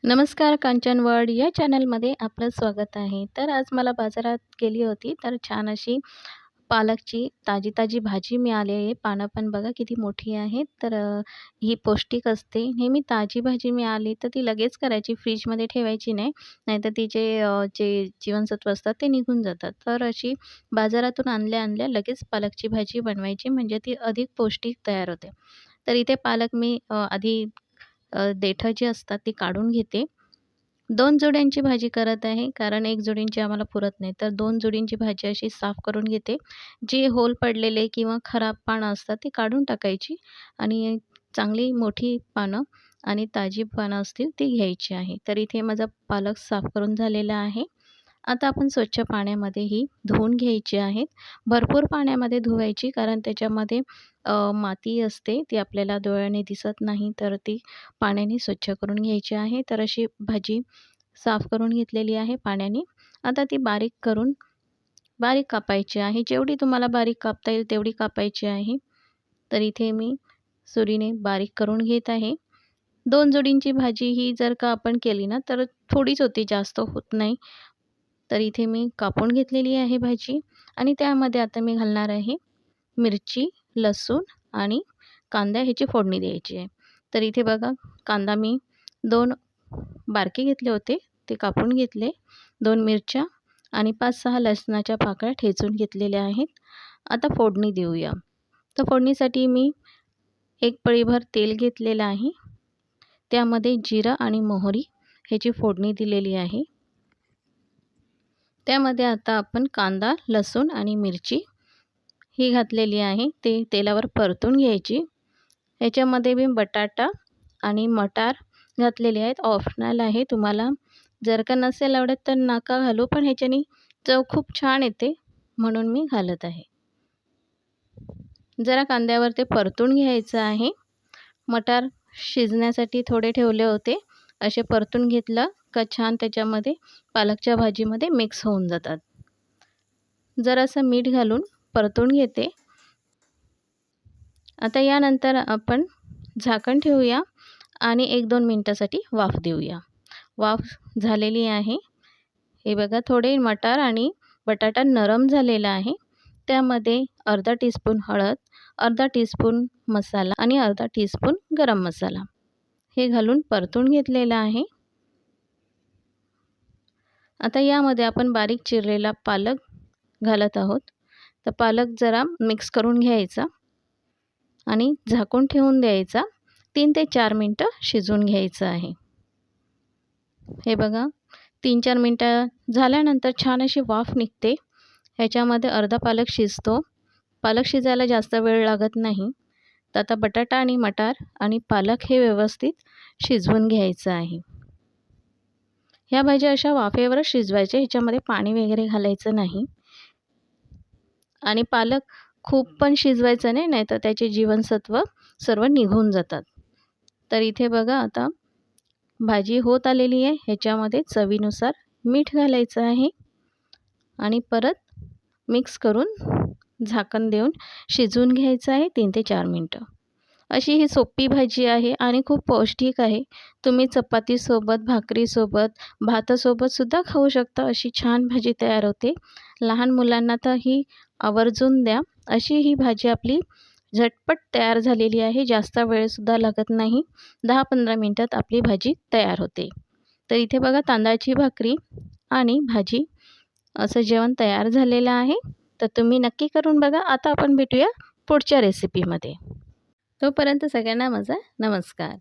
नमस्कार कांचन वर्ल्ड या चॅनलमध्ये आपलं स्वागत आहे. तर आज मला बाजारात गेली होती, तर छान अशी पालकची ताजी-ताजी भाजी मिळाली आहे. पानं पण बघा किती मोठी आहेत. तर ही पौष्टिक असते. नेहमी ताजी भाजी मिळाली तर ती लगेच करायची, फ्रीजमध्ये ठेवायची नाही. नाहीतर तिचे जे जीवनसत्व असतात ते निघून जातात. तर अशी बाजारातून आणल्या-आणल्या लगेच पालकची भाजी बनवायची, म्हणजे ती अधिक पौष्टिक तयार होते. तर इथे पालक मी आधी देठं जी असतात ती काढून घेते. 2 जुड्यांची भाजी करत आहे, कारण 1 जुडींची आम्हाला पुरत नाही. तर 2 जुडींची भाजी अशी साफ करून घेते. जे होल पडलेले किंवा खराब पानं असतात ती काढून टाकायची आणि चांगली मोठी पानं आणि ताजी पानं असतील ती घ्यायची आहे. तर इथे माझा पालक साफ करून झालेला आहे. आता आपण स्वच्छ पाण्यामध्ये ही धुवून घ्यायची आहेत. भरपूर पाण्यामध्ये धुवायची, कारण त्याच्यामध्ये माती असते, ती आपल्याला डोळ्याने दिसत नाही. तर ती पाण्याने स्वच्छ करून घ्यायची आहे. तर अशी भाजी साफ करून घेतलेली आहे पाण्याने. आता ती बारीक कापायची आहे. जेवढी तुम्हाला बारीक कापता येईल तेवढी कापायची आहे. तर इथे मी सुरीने बारीक करून घेत आहे. 2 जोडींची भाजी ही जर का आपण केली ना, तर थोडीच होती, जास्त होत नाही. तर इथे मी कापून घेतलेली आहे भाजी आणि त्यामध्ये आता मी घालणार आहे मिरची, लसूण आणि कांदा ह्याची फोडणी द्यायची आहे. तर इथे बघा, कांदा मी 2 बारके घेतले होते, ते कापून घेतले. 2 मिरच्या आणि 5-6 लसणाच्या पाकळ्या ठेचून घेतलेल्या आहेत. आता फोडणी देऊया. तर फोडणीसाठी मी 1 पळीभर तेल घेतलेलं आहे. त्यामध्ये जिरं आणि मोहरी ह्याची फोडणी दिलेली आहे. त्यामध्ये आता आपण कांदा, लसूण आणि मिरची ही घातलेली आहे. ते तेलावर परतून घ्यायची. ह्याच्यामध्ये मी बटाटा आणि मटार घातलेले आहेत. ऑप्शनल आहे, तुम्हाला जर का नसेल आवडत तर नका घालू, पण ह्याच्याने चव खूप छान येते म्हणून मी घालत आहे. जरा कांद्यावर ते परतून घ्यायचं आहे. मटार शिजण्यासाठी थोडे ठेवले होते. असे परतून घेतलं का छान त्याच्यामध्ये पालकच्या भाजीमध्ये मिक्स होऊन जातात. जरासं मीठ घालून परतून घेते. आता यानंतर आपण झाकण ठेवूया आणि 1-2 मिनिटासाठी वाफ देऊया. वाफ झालेली आहे. हे बघा, थोडे मटार आणि बटाटा नरम झालेला आहे. त्यामध्ये अर्धा टीस्पून हळद, अर्धा टीस्पून मसाला आणि अर्धा टीस्पून गरम मसाला हे घालून परतून घेतलेलं आहे. आता यामध्ये आपण बारीक चिरलेला पालक घालत आहोत. तर पालक जरा मिक्स करून घ्यायचा आणि झाकून ठेवून द्यायचा. 3 ते 4 मिनिटं शिजवून घ्यायचं आहे. हे बघा, 3-4 मिनिटं झाल्यानंतर छान अशी वाफ निघते. ह्याच्यामध्ये अर्धा पालक शिजतो. पालक शिजायला जास्त वेळ लागत नाही. तर आता बटाटा आणि मटार आणि पालक हे व्यवस्थित शिजवून घ्यायचं आहे. ह्या भाज्या अशा वाफेवरच शिजवायच्या, ह्याच्यामध्ये पाणी वगैरे घालायचं नाही. आणि पालक खूप पण शिजवायचं नाही, नाहीतर त्याचे जीवनसत्व सर्व निघून जातात. तर इथे बघा, आता भाजी होत आलेली आहे. ह्याच्यामध्ये चवीनुसार मीठ घालायचं आहे आणि परत मिक्स करून झाकण देऊन शिजवून घ्यायचं आहे 3 ते 4 मिनिटं. अशी ही सोपी भाजी आहे आणि खूप पौष्टिक आहे. तुम्ही चपातीसोबत, भाकरीसोबत, भातासोबतसुद्धा खाऊ शकता. अशी छान भाजी तयार होते. लहान मुलांना तर ही आवर्जून द्या. अशी ही भाजी आपली झटपट तयार झालेली आहे. जास्त वेळसुद्धा लागत नाही. 10-15 मिनिटात आपली भाजी तयार होते. तर इथे बघा, तांदळाची भाकरी आणि भाजी असं जेवण तयार झालेलं आहे. तर तुम्ही नक्की करून बघा. आता आपण भेटूया पुढच्या रेसिपीमध्ये. तोपर्यंत सगळ्यांना माझा नमस्कार.